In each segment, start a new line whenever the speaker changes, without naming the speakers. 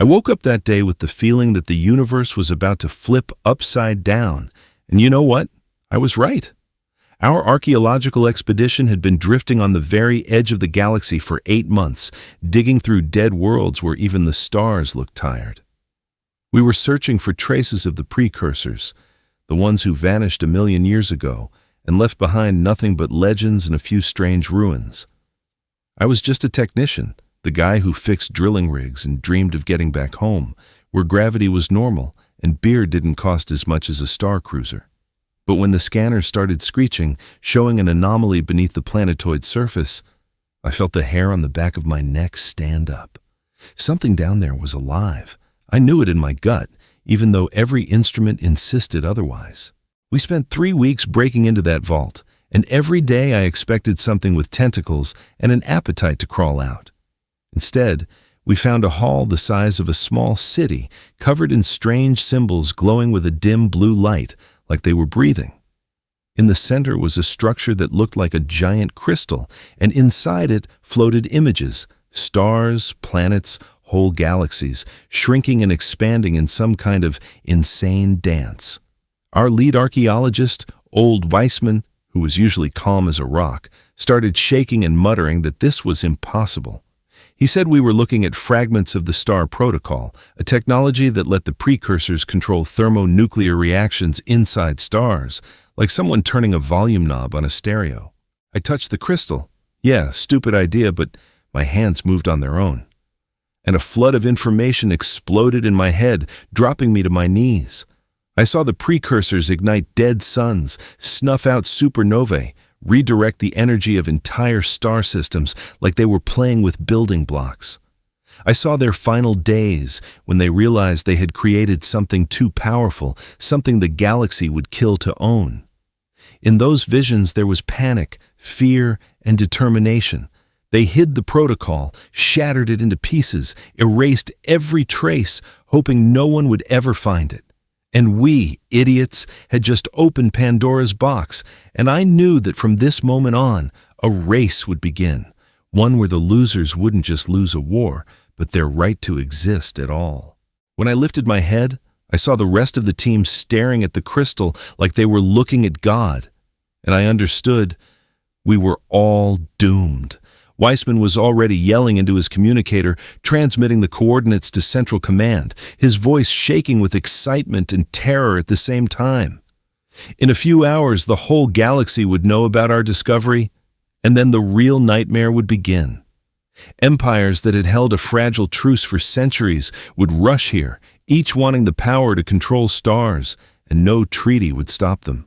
I woke up that day with the feeling that the universe was about to flip upside down. And you know what? I was right. Our archaeological expedition had been drifting on the very edge of the galaxy for 8 months, digging through dead worlds where even the stars looked tired. We were searching for traces of the precursors, the ones who vanished a million years ago and left behind nothing but legends and a few strange ruins. I was just a technician, the guy who fixed drilling rigs and dreamed of getting back home, where gravity was normal and beer didn't cost as much as a star cruiser. But when the scanner started screeching, showing an anomaly beneath the planetoid surface, I felt the hair on the back of my neck stand up. Something down there was alive. I knew it in my gut, even though every instrument insisted otherwise. We spent 3 weeks breaking into that vault, and every day I expected something with tentacles and an appetite to crawl out. Instead, we found a hall the size of a small city, covered in strange symbols glowing with a dim blue light, like they were breathing. In the center was a structure that looked like a giant crystal, and inside it floated images, stars, planets, whole galaxies, shrinking and expanding in some kind of insane dance. Our lead archaeologist, Old Weissman, who was usually calm as a rock, started shaking and muttering that this was impossible. He said we were looking at fragments of the star protocol, a technology that let the precursors control thermonuclear reactions inside stars, like someone turning a volume knob on a stereo. I touched the crystal. Yeah, stupid idea, but my hands moved on their own. And a flood of information exploded in my head, dropping me to my knees. I saw the precursors ignite dead suns, snuff out supernovae, redirect the energy of entire star systems like they were playing with building blocks. I saw their final days when they realized they had created something too powerful, something the galaxy would kill to own. In those visions there was panic, fear, and determination. They hid the protocol, shattered it into pieces, erased every trace, hoping no one would ever find it. And we, idiots, had just opened Pandora's box, and I knew that from this moment on, a race would begin, one where the losers wouldn't just lose a war, but their right to exist at all. When I lifted my head, I saw the rest of the team staring at the crystal like they were looking at God, and I understood we were all doomed. Weissman was already yelling into his communicator, transmitting the coordinates to Central Command, his voice shaking with excitement and terror at the same time. In a few hours, the whole galaxy would know about our discovery, and then the real nightmare would begin. Empires that had held a fragile truce for centuries would rush here, each wanting the power to control stars, and no treaty would stop them.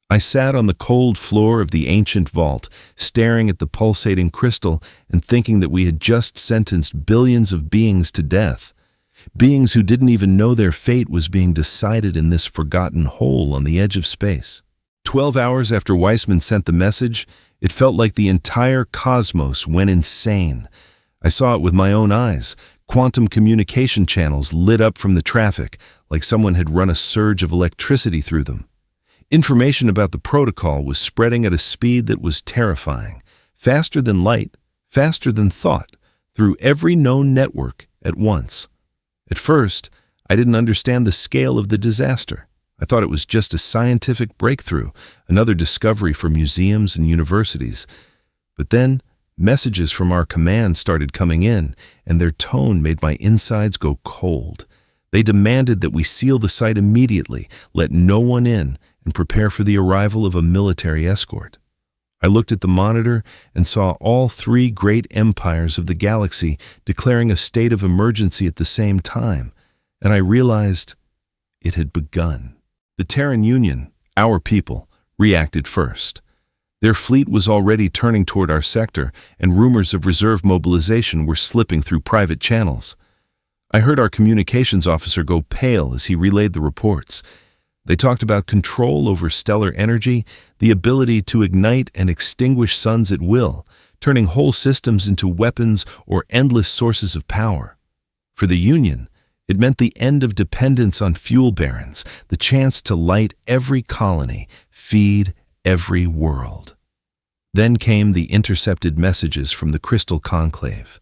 I sat on the cold floor of the ancient vault, staring at the pulsating crystal and thinking that we had just sentenced billions of beings to death. Beings who didn't even know their fate was being decided in this forgotten hole on the edge of space. 12 hours after Weissman sent the message, it felt like the entire cosmos went insane. I saw it with my own eyes. Quantum communication channels lit up from the traffic, like someone had run a surge of electricity through them. Information about the protocol was spreading at a speed that was terrifying, faster than light, faster than thought, through every known network at once. At first, I didn't understand the scale of the disaster. I thought it was just a scientific breakthrough, another discovery for museums and universities. But then, messages from our command started coming in, and their tone made my insides go cold. They demanded that we seal the site immediately, let no one in, and prepare for the arrival of a military escort. I looked at the monitor and saw all 3 great empires of the galaxy declaring a state of emergency at the same time, and I realized it had begun. The Terran Union, our people, reacted first. Their fleet was already turning toward our sector, and rumors of reserve mobilization were slipping through private channels. I heard our communications officer go pale as he relayed the reports. They talked about control over stellar energy, the ability to ignite and extinguish suns at will, turning whole systems into weapons or endless sources of power. For the Union, it meant the end of dependence on fuel barons, the chance to light every colony, feed every world. Then came the intercepted messages from the Crystal Conclave.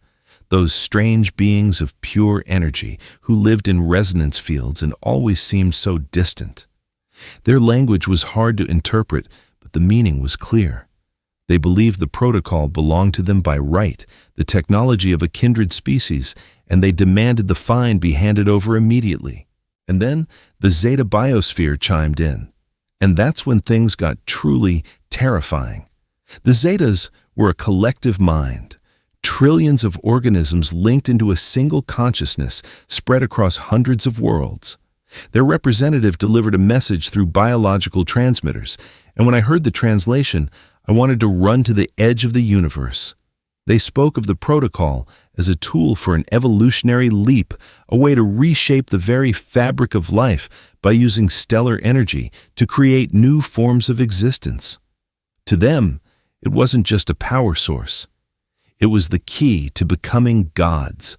those strange beings of pure energy who lived in resonance fields and always seemed so distant. Their language was hard to interpret, but the meaning was clear. They believed the protocol belonged to them by right, the technology of a kindred species, and they demanded the find be handed over immediately. And then the Zeta Biosphere chimed in. And that's when things got truly terrifying. The Zetas were a collective mind, trillions of organisms linked into a single consciousness spread across hundreds of worlds. Their representative delivered a message through biological transmitters, and when I heard the translation, I wanted to run to the edge of the universe. They spoke of the protocol as a tool for an evolutionary leap, a way to reshape the very fabric of life by using stellar energy to create new forms of existence. To them, it wasn't just a power source. It was the key to becoming gods.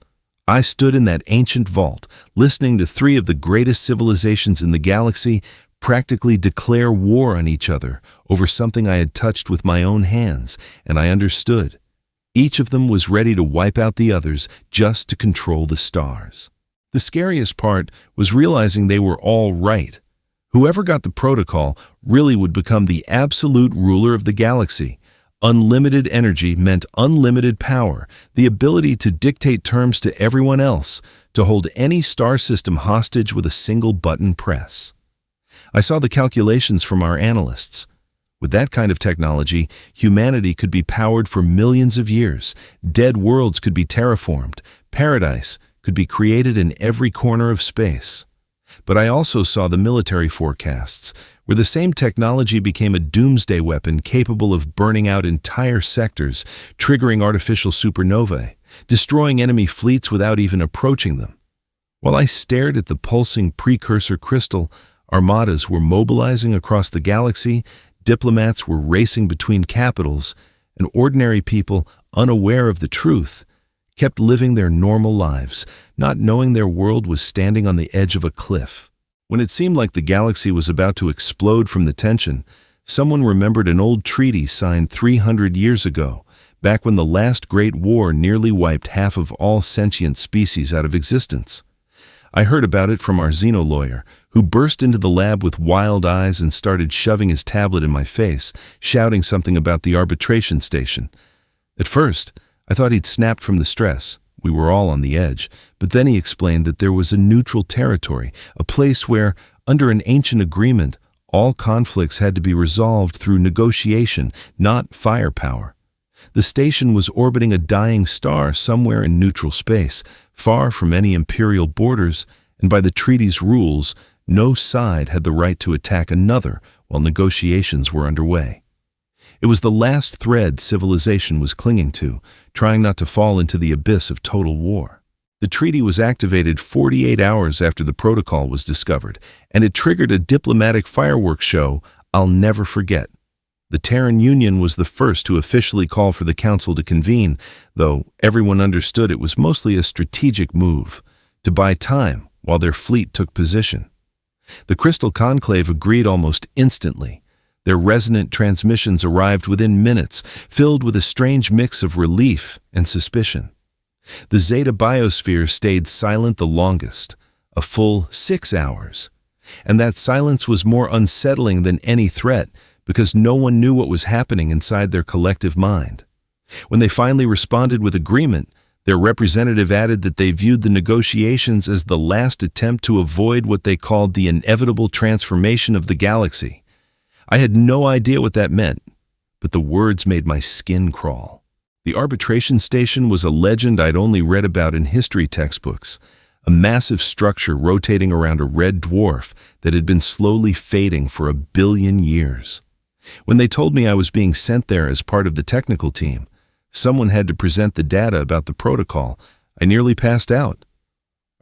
I stood in that ancient vault, listening to three of the greatest civilizations in the galaxy practically declare war on each other over something I had touched with my own hands, and I understood. Each of them was ready to wipe out the others just to control the stars. The scariest part was realizing they were all right. Whoever got the protocol really would become the absolute ruler of the galaxy. Unlimited energy meant unlimited power, the ability to dictate terms to everyone else, to hold any star system hostage with a single button press. I saw the calculations from our analysts. With that kind of technology, humanity could be powered for millions of years, dead worlds could be terraformed, paradise could be created in every corner of space. But I also saw the military forecasts, where the same technology became a doomsday weapon capable of burning out entire sectors, triggering artificial supernovae, destroying enemy fleets without even approaching them. While I stared at the pulsing precursor crystal, armadas were mobilizing across the galaxy, diplomats were racing between capitals, and ordinary people, unaware of the truth, kept living their normal lives, not knowing their world was standing on the edge of a cliff. When it seemed like the galaxy was about to explode from the tension, someone remembered an old treaty signed 300 years ago, back when the last great war nearly wiped half of all sentient species out of existence. I heard about it from our Xeno lawyer, who burst into the lab with wild eyes and started shoving his tablet in my face, shouting something about the arbitration station. At first, I thought he'd snapped from the stress. We were all on the edge. But then he explained that there was a neutral territory, a place where, under an ancient agreement, all conflicts had to be resolved through negotiation, not firepower. The station was orbiting a dying star somewhere in neutral space, far from any imperial borders, and by the treaty's rules, no side had the right to attack another while negotiations were underway. It was the last thread civilization was clinging to, trying not to fall into the abyss of total war. The treaty was activated 48 hours after the protocol was discovered, and it triggered a diplomatic fireworks show I'll never forget. The Terran Union was the first to officially call for the Council to convene, though everyone understood it was mostly a strategic move, to buy time while their fleet took position. The Crystal Conclave agreed almost instantly. Their resonant transmissions arrived within minutes, filled with a strange mix of relief and suspicion. The Zeta Biosphere stayed silent the longest, a full 6 hours. And that silence was more unsettling than any threat, because no one knew what was happening inside their collective mind. When they finally responded with agreement, their representative added that they viewed the negotiations as the last attempt to avoid what they called the inevitable transformation of the galaxy. I had no idea what that meant, but the words made my skin crawl. The arbitration station was a legend I'd only read about in history textbooks, a massive structure rotating around a red dwarf that had been slowly fading for 1 billion years. When they told me I was being sent there as part of the technical team, someone had to present the data about the protocol. I nearly passed out.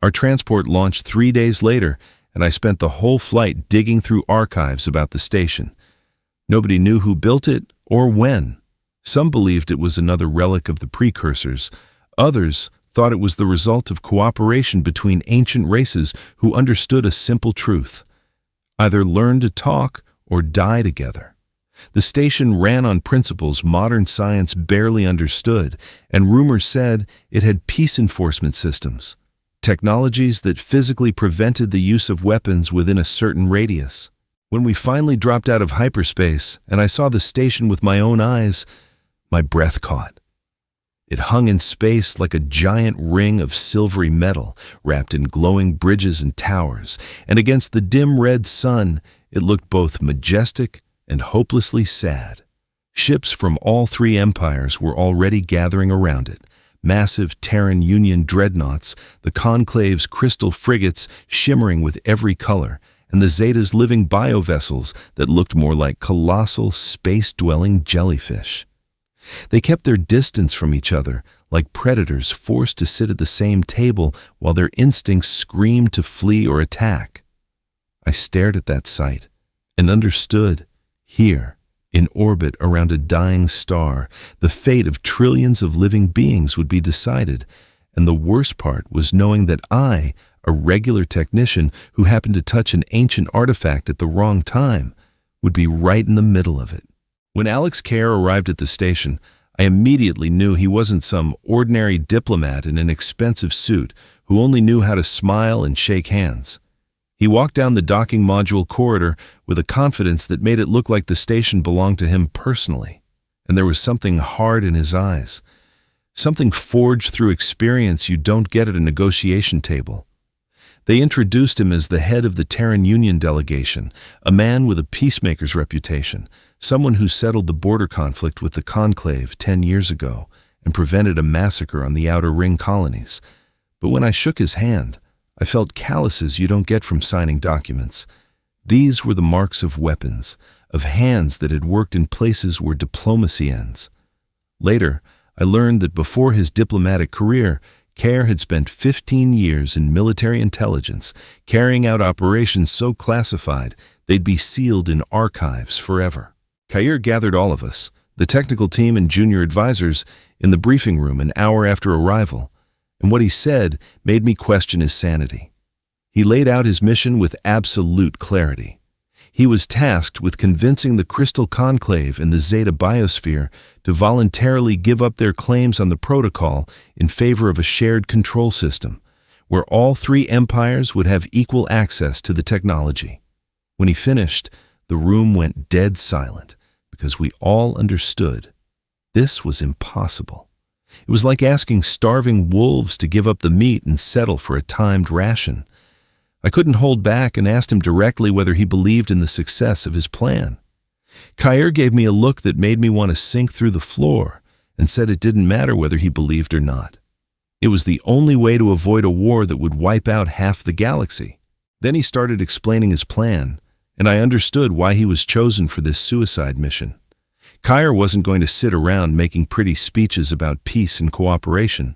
Our transport launched 3 days later, and I spent the whole flight digging through archives about the station. Nobody knew who built it or when. Some believed it was another relic of the precursors. Others thought it was the result of cooperation between ancient races who understood a simple truth: either learn to talk or die together. The station ran on principles modern science barely understood, and rumors said it had peace enforcement systems, technologies that physically prevented the use of weapons within a certain radius. When we finally dropped out of hyperspace and I saw the station with my own eyes, my breath caught. It hung in space like a giant ring of silvery metal wrapped in glowing bridges and towers, and against the dim red sun, it looked both majestic and hopelessly sad. Ships from all three empires were already gathering around it. Massive Terran Union dreadnoughts, the Conclave's crystal frigates shimmering with every color, and the Zeta's living biovessels that looked more like colossal space-dwelling jellyfish. They kept their distance from each other, like predators forced to sit at the same table while their instincts screamed to flee or attack. I stared at that sight and understood, here, in orbit around a dying star, the fate of trillions of living beings would be decided, and the worst part was knowing that I, a regular technician who happened to touch an ancient artifact at the wrong time, would be right in the middle of it. When Alex Kerr arrived at the station, I immediately knew he wasn't some ordinary diplomat in an expensive suit who only knew how to smile and shake hands. He walked down the docking module corridor with a confidence that made it look like the station belonged to him personally, and there was something hard in his eyes, something forged through experience you don't get at a negotiation table. They introduced him as the head of the Terran Union delegation, a man with a peacemaker's reputation, someone who settled the border conflict with the Conclave 10 years ago and prevented a massacre on the Outer Ring colonies. But when I shook his hand, I felt calluses you don't get from signing documents. These were the marks of weapons, of hands that had worked in places where diplomacy ends. Later, I learned that before his diplomatic career, Kerr had spent 15 years in military intelligence, carrying out operations so classified they'd be sealed in archives forever. Kerr gathered all of us, the technical team and junior advisors, in the briefing room an hour after arrival, and what he said made me question his sanity. He laid out his mission with absolute clarity. He was tasked with convincing the Crystal Conclave and the Zeta Biosphere to voluntarily give up their claims on the protocol in favor of a shared control system, where all three empires would have equal access to the technology. When he finished, the room went dead silent, because we all understood this was impossible. It was like asking starving wolves to give up the meat and settle for a timed ration. I couldn't hold back and asked him directly whether he believed in the success of his plan. Kerr gave me a look that made me want to sink through the floor and said it didn't matter whether he believed or not. It was the only way to avoid a war that would wipe out half the galaxy. Then he started explaining his plan, and I understood why he was chosen for this suicide mission. Kerr wasn't going to sit around making pretty speeches about peace and cooperation.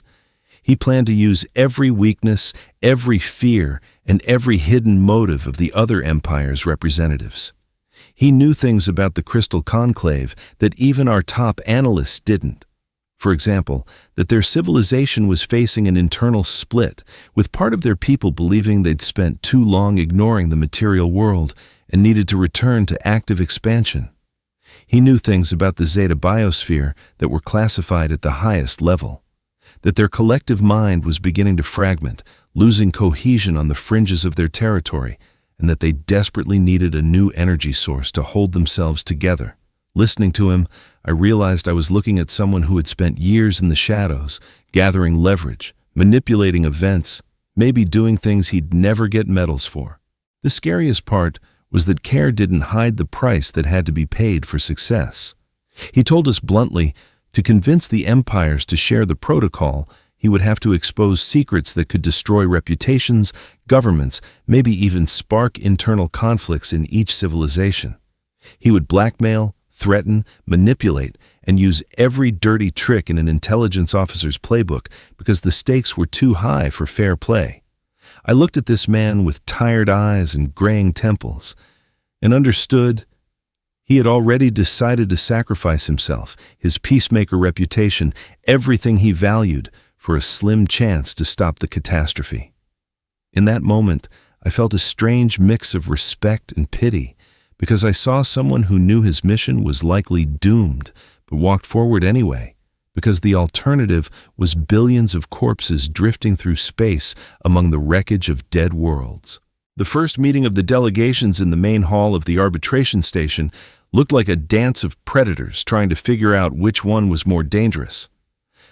He planned to use every weakness, every fear, and every hidden motive of the other empire's representatives. He knew things about the Crystal Conclave that even our top analysts didn't. For example, that their civilization was facing an internal split, with part of their people believing they'd spent too long ignoring the material world and needed to return to active expansion. He knew things about the Zeta Biosphere that were classified at the highest level, that their collective mind was beginning to fragment, losing cohesion on the fringes of their territory, and that they desperately needed a new energy source to hold themselves together. Listening to him, I realized I was looking at someone who had spent years in the shadows, gathering leverage, manipulating events, maybe doing things he'd never get medals for. The scariest part was that Kerr didn't hide the price that had to be paid for success. He told us bluntly, to convince the empires to share the protocol, he would have to expose secrets that could destroy reputations, governments, maybe even spark internal conflicts in each civilization. He would blackmail, threaten, manipulate, and use every dirty trick in an intelligence officer's playbook because the stakes were too high for fair play. I looked at this man with tired eyes and graying temples and understood he had already decided to sacrifice himself, his peacemaker reputation, everything he valued, for a slim chance to stop the catastrophe. In that moment, I felt a strange mix of respect and pity, because I saw someone who knew his mission was likely doomed, but walked forward anyway, because the alternative was billions of corpses drifting through space among the wreckage of dead worlds. The first meeting of the delegations in the main hall of the arbitration station looked like a dance of predators trying to figure out which one was more dangerous.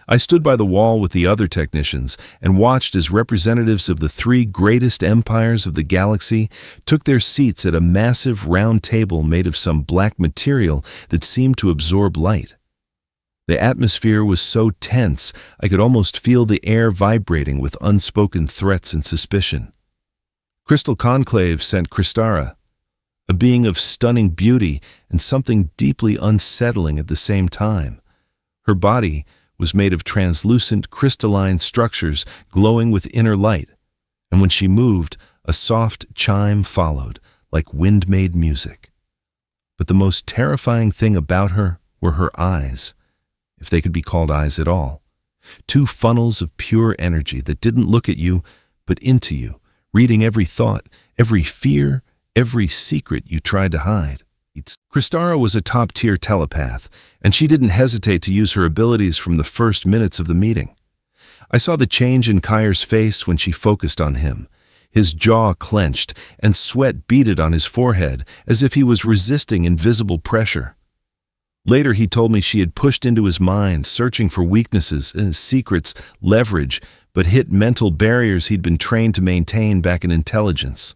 I stood by the wall with the other technicians and watched as representatives of the three greatest empires of the galaxy took their seats at a massive round table made of some black material that seemed to absorb light. The atmosphere was so tense I could almost feel the air vibrating with unspoken threats and suspicion. Crystal Conclave sent Kristara, a being of stunning beauty and something deeply unsettling at the same time. Her body was made of translucent crystalline structures glowing with inner light, and when she moved, a soft chime followed, like wind-made music. But the most terrifying thing about her were her eyes, if they could be called eyes at all. Two funnels of pure energy that didn't look at you, but into you, reading every thought, every fear, every secret you tried to hide. Kristara was a top-tier telepath, and she didn't hesitate to use her abilities from the first minutes of the meeting. I saw the change in Kyre's face when she focused on him. His jaw clenched, and sweat beaded on his forehead as if he was resisting invisible pressure. Later he told me she had pushed into his mind, searching for weaknesses, secrets, leverage, but hit mental barriers he'd been trained to maintain back in intelligence.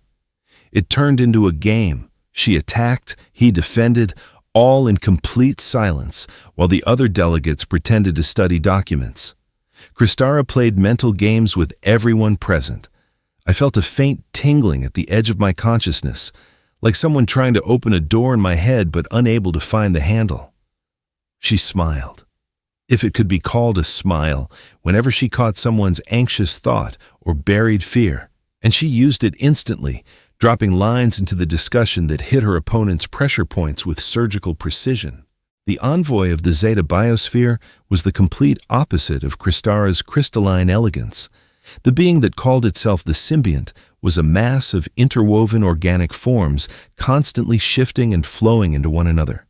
It turned into a game. She attacked, he defended, all in complete silence, while the other delegates pretended to study documents. Kristara played mental games with everyone present. I felt a faint tingling at the edge of my consciousness, like someone trying to open a door in my head but unable to find the handle. She smiled, if it could be called a smile, whenever she caught someone's anxious thought or buried fear, and she used it instantly, dropping lines into the discussion that hit her opponent's pressure points with surgical precision. The envoy of the Zeta Biosphere was the complete opposite of Kristara's crystalline elegance. The being that called itself the Symbiont was a mass of interwoven organic forms constantly shifting and flowing into one another.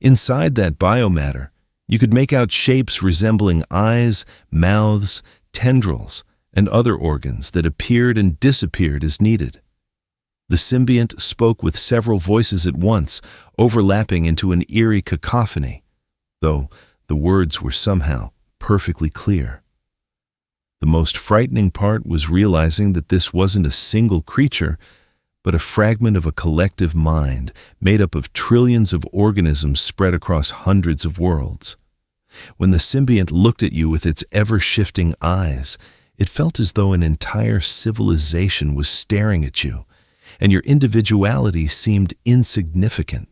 Inside that biomatter, you could make out shapes resembling eyes, mouths, tendrils, and other organs that appeared and disappeared as needed. The Symbiont spoke with several voices at once, overlapping into an eerie cacophony, though the words were somehow perfectly clear. The most frightening part was realizing that this wasn't a single creature, but a fragment of a collective mind made up of trillions of organisms spread across hundreds of worlds. When the Symbiont looked at you with its ever-shifting eyes, it felt as though an entire civilization was staring at you, and your individuality seemed insignificant,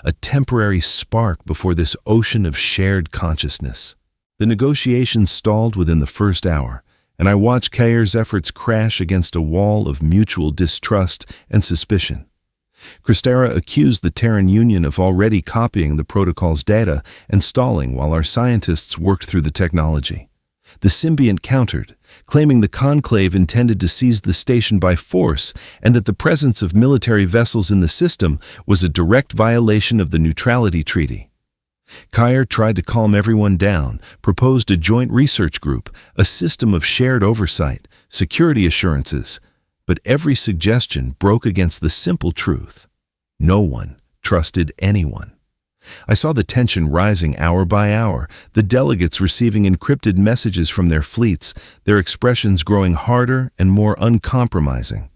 a temporary spark before this ocean of shared consciousness. The negotiations stalled within the first hour, and I watched Kyre's efforts crash against a wall of mutual distrust and suspicion. Kristara accused the Terran Union of already copying the protocol's data and stalling while our scientists worked through the technology. The Symbiont countered, claiming the Conclave intended to seize the station by force and that the presence of military vessels in the system was a direct violation of the Neutrality Treaty. Kyre tried to calm everyone down, proposed a joint research group, a system of shared oversight, security assurances, but every suggestion broke against the simple truth. No one trusted anyone. I saw the tension rising hour by hour, the delegates receiving encrypted messages from their fleets, their expressions growing harder and more uncompromising.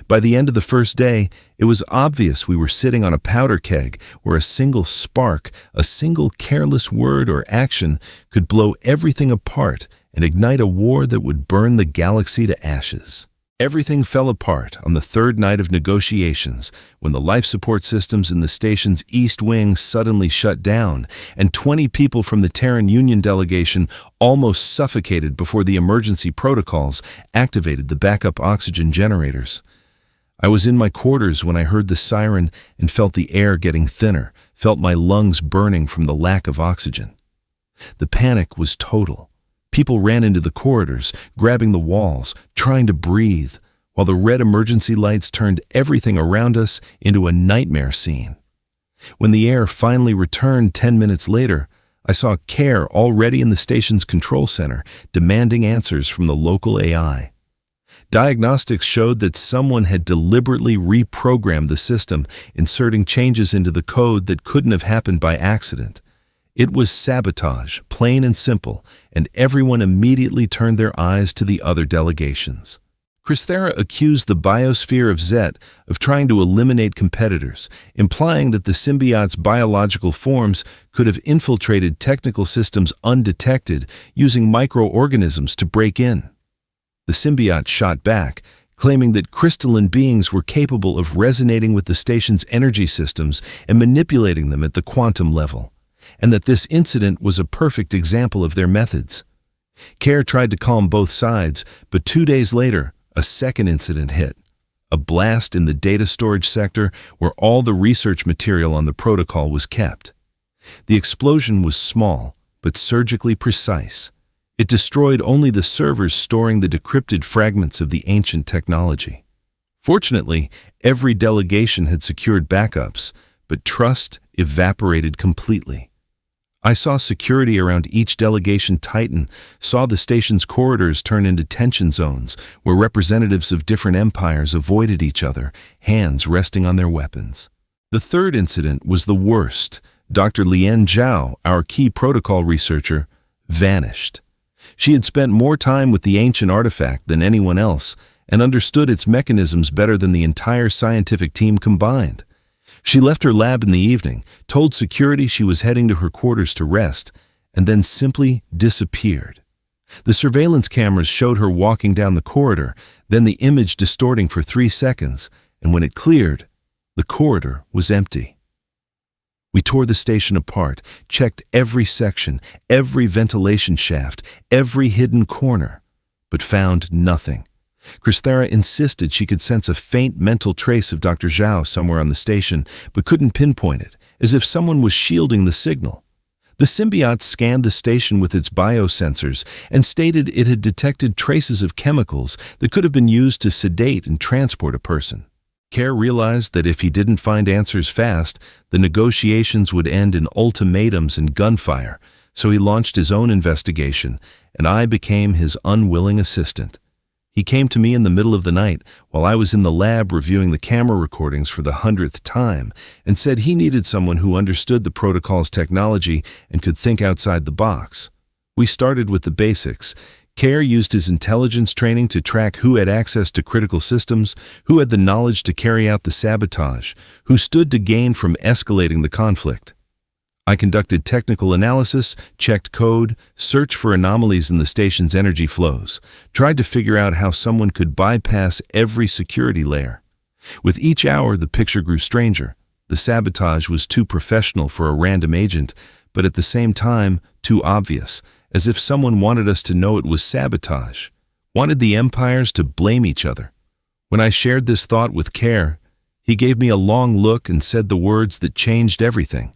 By the end of the first day, it was obvious we were sitting on a powder keg where a single spark, a single careless word or action could blow everything apart and ignite a war that would burn the galaxy to ashes. Everything fell apart on the third night of negotiations when the life support systems in the station's east wing suddenly shut down and 20 people from the Terran Union delegation almost suffocated before the emergency protocols activated the backup oxygen generators. I was in my quarters when I heard the siren and felt the air getting thinner, felt my lungs burning from the lack of oxygen. The panic was total. People ran into the corridors, grabbing the walls, trying to breathe, while the red emergency lights turned everything around us into a nightmare scene. When the air finally returned 10 minutes later, I saw Care already in the station's control center, demanding answers from the local AI. Diagnostics showed that someone had deliberately reprogrammed the system, inserting changes into the code that couldn't have happened by accident. It was sabotage, plain and simple, and everyone immediately turned their eyes to the other delegations. Chrysthera accused the biosphere of Zet of trying to eliminate competitors, implying that the symbiote's biological forms could have infiltrated technical systems undetected, using microorganisms to break in. The symbiote shot back, claiming that crystalline beings were capable of resonating with the station's energy systems and manipulating them at the quantum level, and that this incident was a perfect example of their methods. Care tried to calm both sides, but 2 days later, a second incident hit, a blast in the data storage sector where all the research material on the protocol was kept. The explosion was small, but surgically precise. It destroyed only the servers storing the decrypted fragments of the ancient technology. Fortunately, every delegation had secured backups, but trust evaporated completely. I saw security around each delegation tighten, saw the station's corridors turn into tension zones where representatives of different empires avoided each other, hands resting on their weapons. The third incident was the worst. Dr. Lian Zhao, our key protocol researcher, vanished. She had spent more time with the ancient artifact than anyone else and understood its mechanisms better than the entire scientific team combined. She left her lab in the evening, told security she was heading to her quarters to rest, and then simply disappeared. The surveillance cameras showed her walking down the corridor, then the image distorting for 3 seconds, and when it cleared, the corridor was empty. We tore the station apart, checked every section, every ventilation shaft, every hidden corner, but found nothing. Chrysthera insisted she could sense a faint mental trace of Dr. Zhao somewhere on the station, but couldn't pinpoint it, as if someone was shielding the signal. The symbiote scanned the station with its biosensors and stated it had detected traces of chemicals that could have been used to sedate and transport a person. Care realized that if he didn't find answers fast, the negotiations would end in ultimatums and gunfire, so he launched his own investigation, and I became his unwilling assistant. He came to me in the middle of the night while I was in the lab reviewing the camera recordings for the 100th time and said he needed someone who understood the protocol's technology and could think outside the box. We started with the basics. Care used his intelligence training to track who had access to critical systems, who had the knowledge to carry out the sabotage, who stood to gain from escalating the conflict. I conducted technical analysis, checked code, searched for anomalies in the station's energy flows, tried to figure out how someone could bypass every security layer. With each hour, the picture grew stranger. The sabotage was too professional for a random agent, but at the same time, too obvious, as if someone wanted us to know it was sabotage, wanted the empires to blame each other. When I shared this thought with Care, he gave me a long look and said the words that changed everything.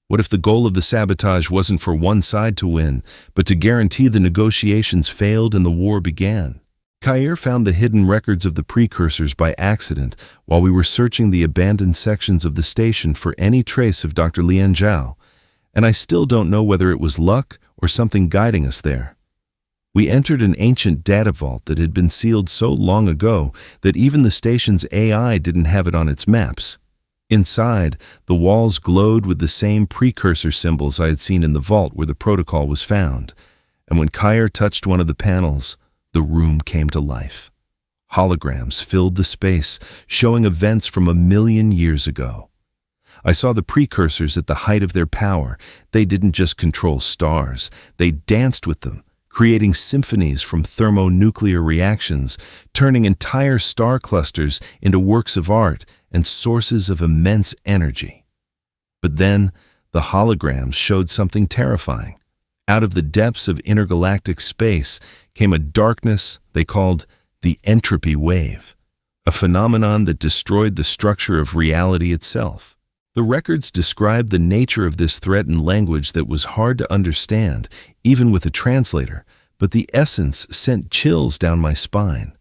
What if the goal of the sabotage wasn't for one side to win, but to guarantee the negotiations failed and the war began? Kair found the hidden records of the precursors by accident while we were searching the abandoned sections of the station for any trace of Dr. Lian Zhao, and I still don't know whether it was luck or something guiding us there. We entered an ancient data vault that had been sealed so long ago that even the station's AI didn't have it on its maps. Inside, the walls glowed with the same precursor symbols I had seen in the vault where the protocol was found, and when Kair touched one of the panels, the room came to life. Holograms filled the space, showing events from 1,000,000 years ago. I saw the precursors at the height of their power. They didn't just control stars, they danced with them, creating symphonies from thermonuclear reactions, turning entire star clusters into works of art and sources of immense energy. But then, the holograms showed something terrifying. Out of the depths of intergalactic space came a darkness they called the entropy wave, a phenomenon that destroyed the structure of reality itself. The records described the nature of this threat in language that was hard to understand, even with a translator, but the essence sent chills down my spine.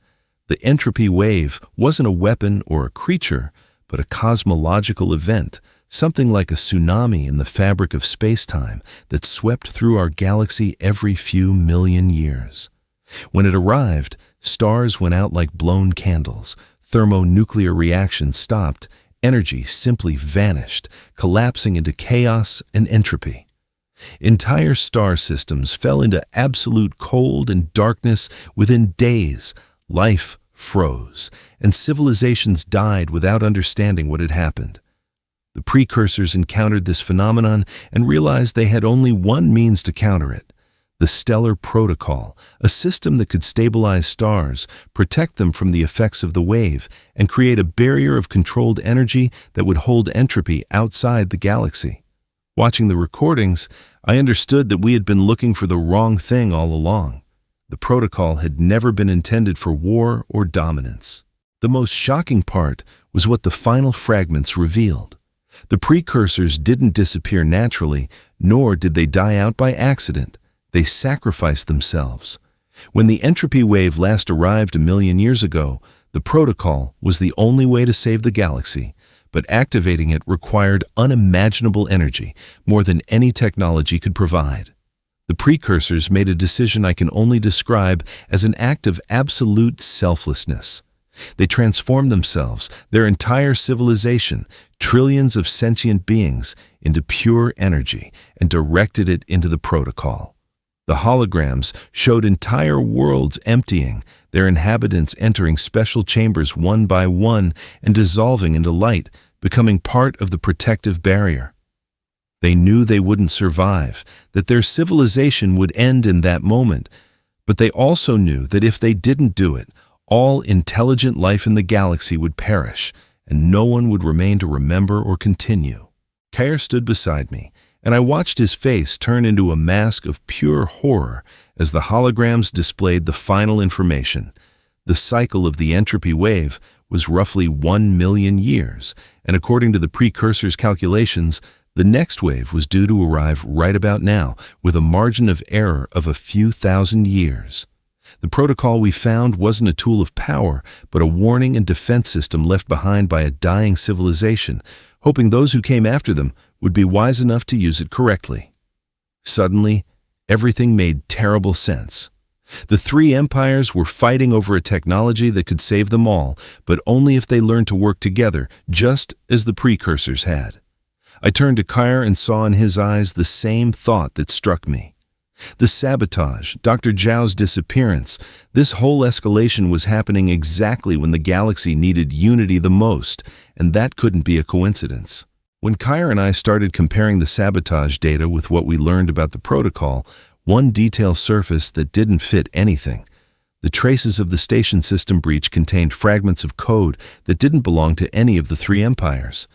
The entropy wave wasn't a weapon or a creature, but a cosmological event, something like a tsunami in the fabric of space-time that swept through our galaxy every few million years. When it arrived, stars went out like blown candles, thermonuclear reactions stopped, energy simply vanished, collapsing into chaos and entropy. Entire star systems fell into absolute cold and darkness within days. Life froze, and civilizations died without understanding what had happened. The precursors encountered this phenomenon and realized they had only one means to counter it: the Stellar Protocol, a system that could stabilize stars, protect them from the effects of the wave, and create a barrier of controlled energy that would hold entropy outside the galaxy. Watching the recordings, I understood that we had been looking for the wrong thing all along. The protocol had never been intended for war or dominance. The most shocking part was what the final fragments revealed. The precursors didn't disappear naturally, nor did they die out by accident. They sacrificed themselves. When the entropy wave last arrived 1,000,000 years ago, the protocol was the only way to save the galaxy, but activating it required unimaginable energy, more than any technology could provide. The precursors made a decision I can only describe as an act of absolute selflessness. They transformed themselves, their entire civilization, trillions of sentient beings, into pure energy and directed it into the protocol. The holograms showed entire worlds emptying, their inhabitants entering special chambers one by one and dissolving into light, becoming part of the protective barrier. They knew they wouldn't survive, that their civilization would end in that moment, but they also knew that if they didn't do it, all intelligent life in the galaxy would perish, and no one would remain to remember or continue. Kair stood beside me, and I watched his face turn into a mask of pure horror as the holograms displayed the final information. The cycle of the entropy wave was roughly 1,000,000 years, and according to the precursors' calculations, the next wave was due to arrive right about now, with a margin of error of a few thousand years. The protocol we found wasn't a tool of power, but a warning and defense system left behind by a dying civilization, hoping those who came after them would be wise enough to use it correctly. Suddenly, everything made terrible sense. The three empires were fighting over a technology that could save them all, but only if they learned to work together, just as the precursors had. I turned to Kair and saw in his eyes the same thought that struck me. The sabotage, Dr. Zhao's disappearance, this whole escalation was happening exactly when the galaxy needed unity the most, and that couldn't be a coincidence. When Kair and I started comparing the sabotage data with what we learned about the protocol, one detail surfaced that didn't fit anything. The traces of the station system breach contained fragments of code that didn't belong to any of the three empires.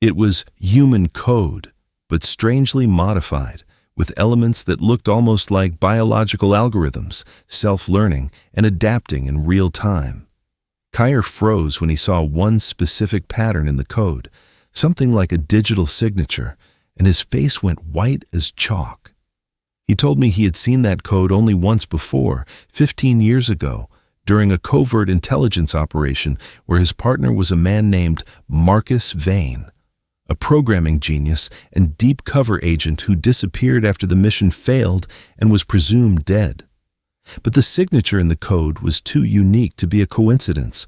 It was human code, but strangely modified, with elements that looked almost like biological algorithms, self-learning and adapting in real time. Kair froze when he saw one specific pattern in the code, something like a digital signature, and his face went white as chalk. He told me he had seen that code only once before, 15 years ago, during a covert intelligence operation where his partner was a man named Marcus Vane, a programming genius and deep cover agent who disappeared after the mission failed and was presumed dead. But the signature in the code was too unique to be a coincidence,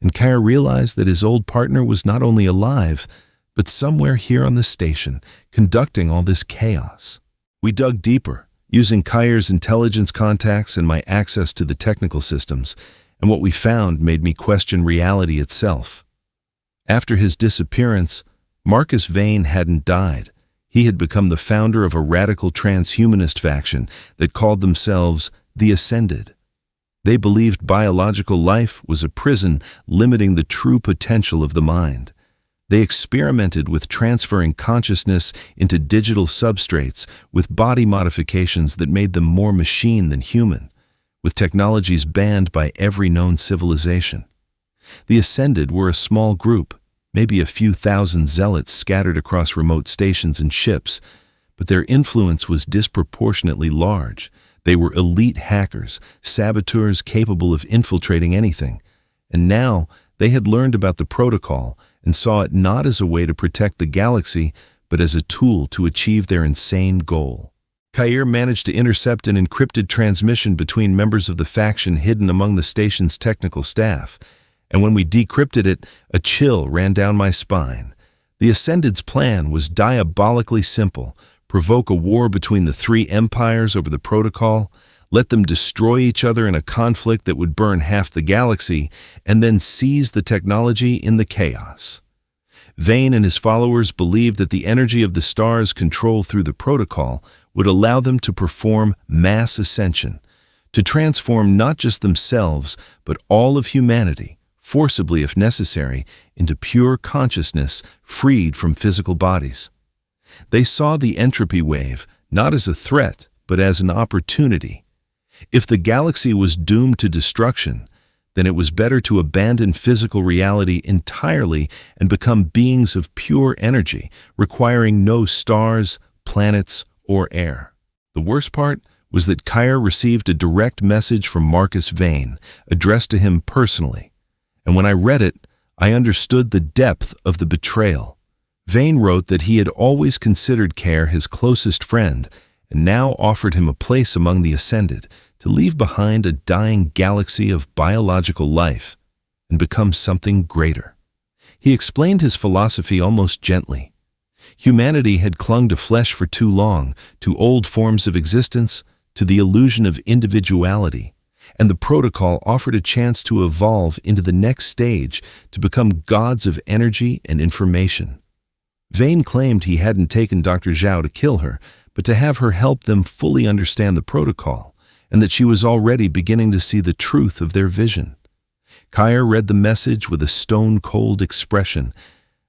and Kair realized that his old partner was not only alive, but somewhere here on the station, conducting all this chaos. We dug deeper, using Kair's intelligence contacts and my access to the technical systems, and what we found made me question reality itself. After his disappearance, Marcus Vane hadn't died. He had become the founder of a radical transhumanist faction that called themselves the Ascended. They believed biological life was a prison limiting the true potential of the mind. They experimented with transferring consciousness into digital substrates with body modifications that made them more machine than human, with technologies banned by every known civilization. The Ascended were a small group, maybe a few thousand zealots scattered across remote stations and ships, but their influence was disproportionately large. They were elite hackers, saboteurs capable of infiltrating anything. And now they had learned about the protocol and saw it not as a way to protect the galaxy, but as a tool to achieve their insane goal. Kair managed to intercept an encrypted transmission between members of the faction hidden among the station's technical staff, and when we decrypted it, a chill ran down my spine. The Ascended's plan was diabolically simple: provoke a war between the three empires over the protocol, let them destroy each other in a conflict that would burn half the galaxy, and then seize the technology in the chaos. Vane and his followers believed that the energy of the stars controlled through the protocol would allow them to perform mass ascension, to transform not just themselves, but all of humanity, forcibly if necessary, into pure consciousness freed from physical bodies. They saw the entropy wave not as a threat, but as an opportunity. If the galaxy was doomed to destruction, then it was better to abandon physical reality entirely and become beings of pure energy, requiring no stars, planets, or air. The worst part was that Kair received a direct message from Marcus Vane, addressed to him personally. And when I read it, I understood the depth of the betrayal. Vane wrote that he had always considered Kair his closest friend, and now offered him a place among the Ascended, to leave behind a dying galaxy of biological life and become something greater. He explained his philosophy almost gently. Humanity had clung to flesh for too long, to old forms of existence, to the illusion of individuality, and the protocol offered a chance to evolve into the next stage, to become gods of energy and information. Vane claimed he hadn't taken Dr. Zhao to kill her, but to have her help them fully understand the protocol, and that she was already beginning to see the truth of their vision. Kair read the message with a stone-cold expression,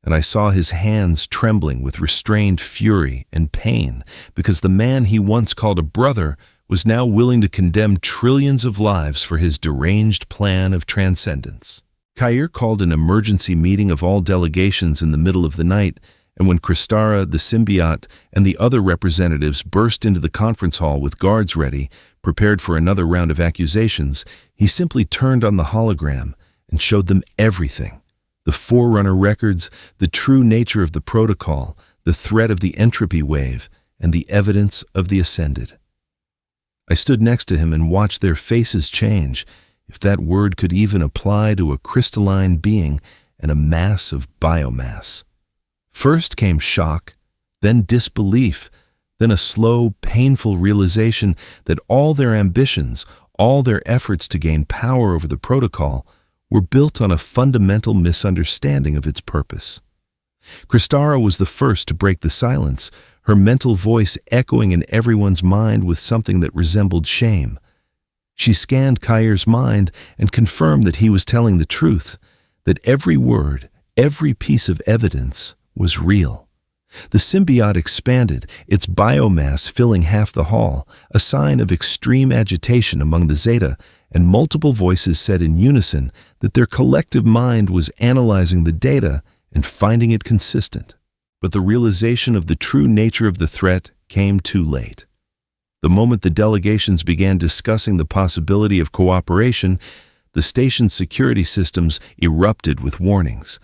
and I saw his hands trembling with restrained fury and pain, because the man he once called a brother was now willing to condemn trillions of lives for his deranged plan of transcendence. Kair called an emergency meeting of all delegations in the middle of the night, and when Kristara, the symbiote, and the other representatives burst into the conference hall with guards ready, prepared for another round of accusations, he simply turned on the hologram and showed them everything: the Forerunner records, the true nature of the protocol, the threat of the entropy wave, and the evidence of the Ascended. I stood next to him and watched their faces change, if that word could even apply to a crystalline being and a mass of biomass. First came shock, then disbelief, then a slow, painful realization that all their ambitions, all their efforts to gain power over the protocol, were built on a fundamental misunderstanding of its purpose. Kristara was the first to break the silence, her mental voice echoing in everyone's mind with something that resembled shame. She scanned Kair's mind and confirmed that he was telling the truth, that every word, every piece of evidence was real. The symbiote expanded, its biomass filling half the hall, a sign of extreme agitation among the Zeta, and multiple voices said in unison that their collective mind was analyzing the data and finding it consistent. But the realization of the true nature of the threat came too late. The moment the delegations began discussing the possibility of cooperation, the station's security systems erupted with warnings.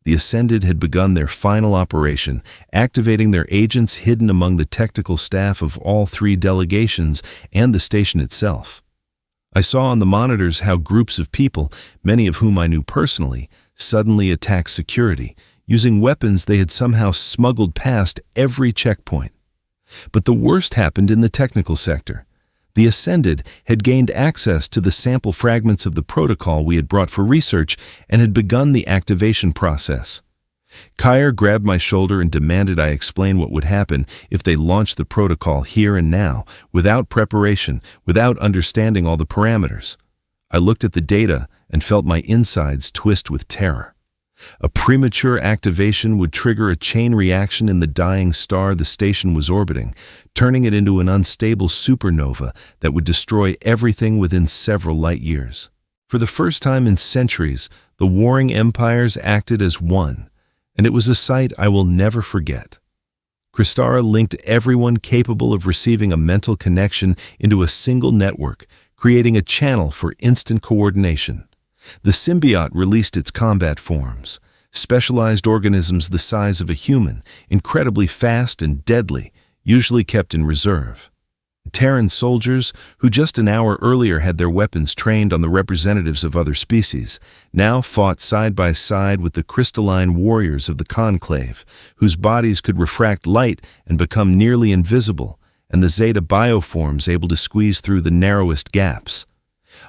The Ascended had begun their final operation, activating their agents hidden among the technical staff of all three delegations and the station itself. I saw on the monitors how groups of people, many of whom I knew personally, suddenly attacked security, using weapons they had somehow smuggled past every checkpoint. But the worst happened in the technical sector. The Ascended had gained access to the sample fragments of the protocol we had brought for research and had begun the activation process. Kair grabbed my shoulder and demanded I explain what would happen if they launched the protocol here and now, without preparation, without understanding all the parameters. I looked at the data and felt my insides twist with terror. A premature activation would trigger a chain reaction in the dying star the station was orbiting, turning it into an unstable supernova that would destroy everything within several light years. For the first time in centuries, the warring empires acted as one, and it was a sight I will never forget. Kristara linked everyone capable of receiving a mental connection into a single network, creating a channel for instant coordination. The symbiote released its combat forms, specialized organisms the size of a human, incredibly fast and deadly, usually kept in reserve. Terran soldiers, who just an hour earlier had their weapons trained on the representatives of other species, now fought side by side with the crystalline warriors of the Conclave, whose bodies could refract light and become nearly invisible, and the Zeta bioforms able to squeeze through the narrowest gaps.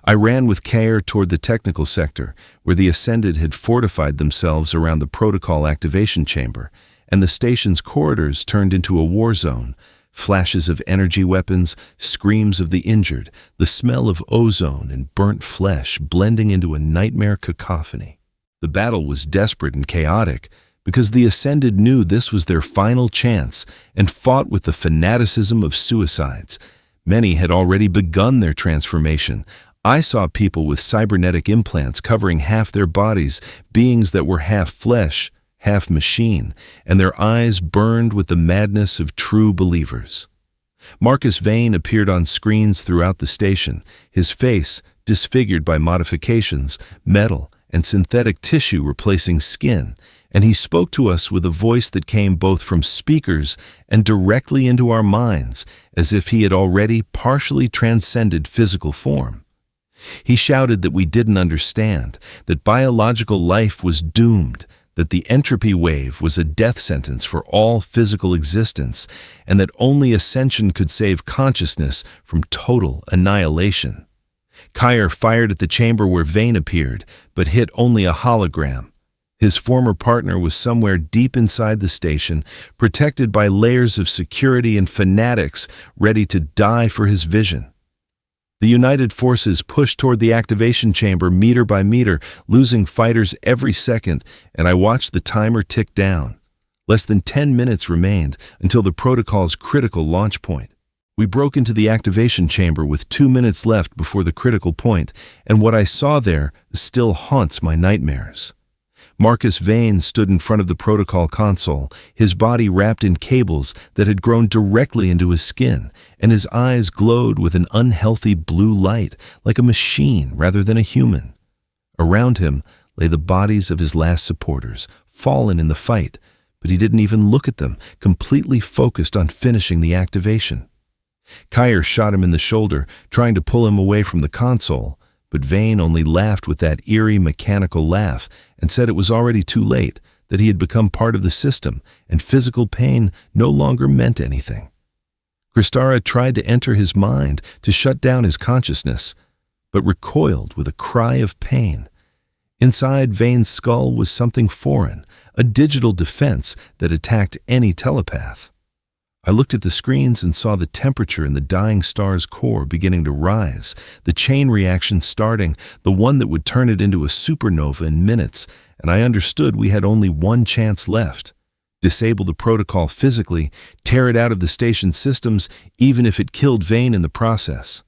I ran with Kair toward the technical sector, where the Ascended had fortified themselves around the protocol activation chamber, and the station's corridors turned into a war zone. Flashes of energy weapons, screams of the injured, the smell of ozone and burnt flesh blending into a nightmare cacophony. The battle was desperate and chaotic because the Ascended knew this was their final chance and fought with the fanaticism of suicides. Many had already begun their transformation. I saw people with cybernetic implants covering half their bodies, beings that were half flesh, half machine, and their eyes burned with the madness of true believers. Marcus Vane appeared on screens throughout the station, his face disfigured by modifications, metal, and synthetic tissue replacing skin, and he spoke to us with a voice that came both from speakers and directly into our minds, as if he had already partially transcended physical form. He shouted that we didn't understand, that biological life was doomed, that the entropy wave was a death sentence for all physical existence, and that only ascension could save consciousness from total annihilation. Kair fired at the chamber where Vane appeared, but hit only a hologram. His former partner was somewhere deep inside the station, protected by layers of security and fanatics ready to die for his vision. The United Forces pushed toward the activation chamber meter by meter, losing fighters every second, and I watched the timer tick down. Less than 10 minutes remained until the protocol's critical launch point. We broke into the activation chamber with 2 minutes left before the critical point, and what I saw there still haunts my nightmares. Marcus Vane stood in front of the protocol console, his body wrapped in cables that had grown directly into his skin, and his eyes glowed with an unhealthy blue light, like a machine rather than a human. Around him lay the bodies of his last supporters, fallen in the fight, but he didn't even look at them, completely focused on finishing the activation. Kair shot him in the shoulder, trying to pull him away from the console, but Vane only laughed with that eerie mechanical laugh and said it was already too late, that he had become part of the system and physical pain no longer meant anything. Kristara tried to enter his mind to shut down his consciousness, but recoiled with a cry of pain. Inside Vane's skull was something foreign, a digital defense that attacked any telepath. I looked at the screens and saw the temperature in the dying star's core beginning to rise, the chain reaction starting, the one that would turn it into a supernova in minutes, and I understood we had only one chance left. Disable the protocol physically, tear it out of the station's systems, even if it killed Vane in the process.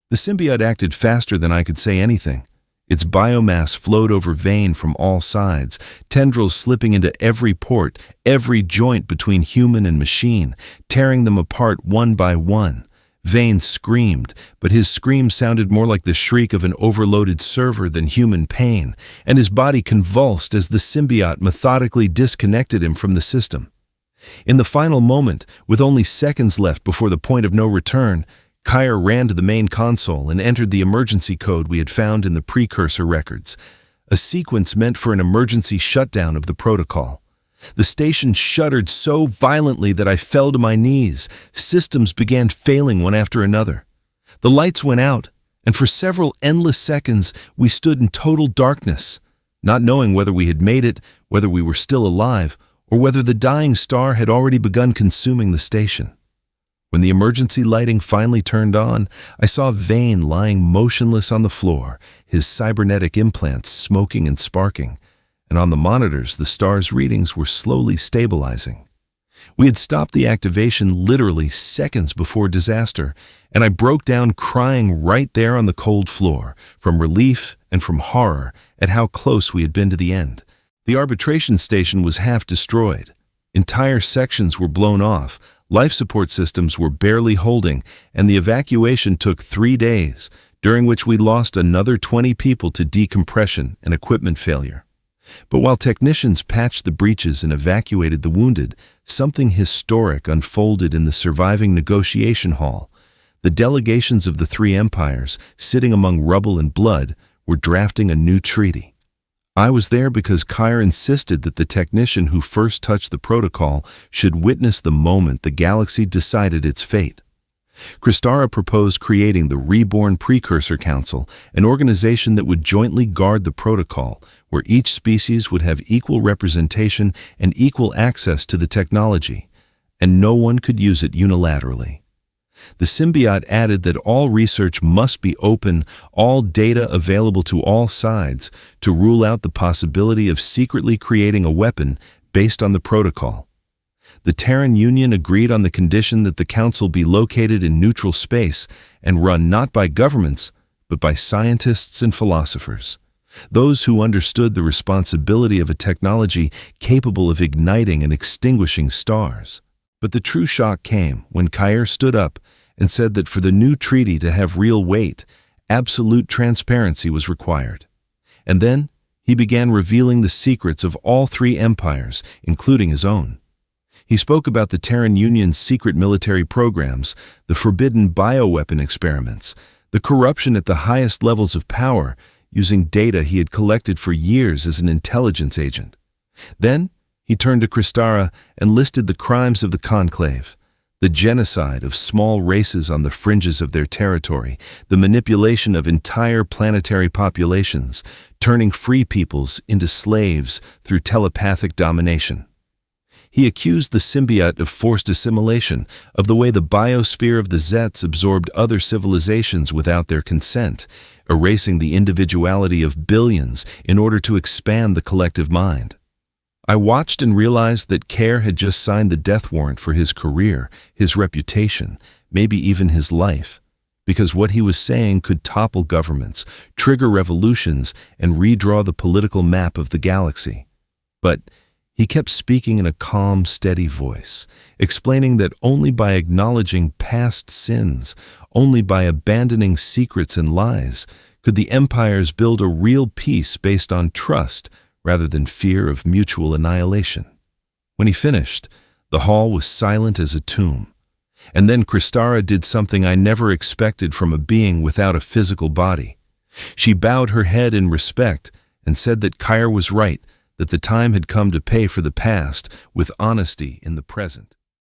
The symbiote acted faster than I could say anything. Its biomass flowed over Vane from all sides, tendrils slipping into every port, every joint between human and machine, tearing them apart one by one. Vane screamed, but his scream sounded more like the shriek of an overloaded server than human pain, and his body convulsed as the symbiote methodically disconnected him from the system. In the final moment, with only seconds left before the point of no return, Kair ran to the main console and entered the emergency code we had found in the precursor records, a sequence meant for an emergency shutdown of the protocol. The station shuddered so violently that I fell to my knees. Systems began failing one after another. The lights went out, and for several endless seconds we stood in total darkness, not knowing whether we had made it, whether we were still alive, or whether the dying star had already begun consuming the station. When the emergency lighting finally turned on, I saw Vane lying motionless on the floor, his cybernetic implants smoking and sparking, and on the monitors the star's readings were slowly stabilizing. We had stopped the activation literally seconds before disaster, and I broke down crying right there on the cold floor, from relief and from horror at how close we had been to the end. The arbitration station was half destroyed. Entire sections were blown off, life support systems were barely holding, and the evacuation took 3 days, during which we lost another 20 people to decompression and equipment failure. But while technicians patched the breaches and evacuated the wounded, something historic unfolded in the surviving negotiation hall. The delegations of the three empires, sitting among rubble and blood, were drafting a new treaty. I was there because Kyre insisted that the technician who first touched the protocol should witness the moment the galaxy decided its fate. Kristara proposed creating the Reborn Precursor Council, an organization that would jointly guard the protocol, where each species would have equal representation and equal access to the technology, and no one could use it unilaterally. The symbiote added that all research must be open, all data available to all sides, to rule out the possibility of secretly creating a weapon based on the protocol. The Terran Union agreed on the condition that the Council be located in neutral space and run not by governments, but by scientists and philosophers, those who understood the responsibility of a technology capable of igniting and extinguishing stars. But the true shock came when Kyre stood up and said that for the new treaty to have real weight, absolute transparency was required. And then he began revealing the secrets of all three empires, including his own. He spoke about the Terran Union's secret military programs, the forbidden bioweapon experiments, the corruption at the highest levels of power, using data he had collected for years as an intelligence agent. Then he turned to Kristara and listed the crimes of the Conclave, the genocide of small races on the fringes of their territory, the manipulation of entire planetary populations, turning free peoples into slaves through telepathic domination. He accused the symbiote of forced assimilation, of the way the biosphere of the Zets absorbed other civilizations without their consent, erasing the individuality of billions in order to expand the collective mind. I watched and realized that Kyre had just signed the death warrant for his career, his reputation, maybe even his life, because what he was saying could topple governments, trigger revolutions, and redraw the political map of the galaxy. But he kept speaking in a calm, steady voice, explaining that only by acknowledging past sins, only by abandoning secrets and lies, could the empires build a real peace based on trust rather than fear of mutual annihilation. When he finished, the hall was silent as a tomb. And then Kristara did something I never expected from a being without a physical body. She bowed her head in respect and said that Kyre was right, that the time had come to pay for the past with honesty in the present.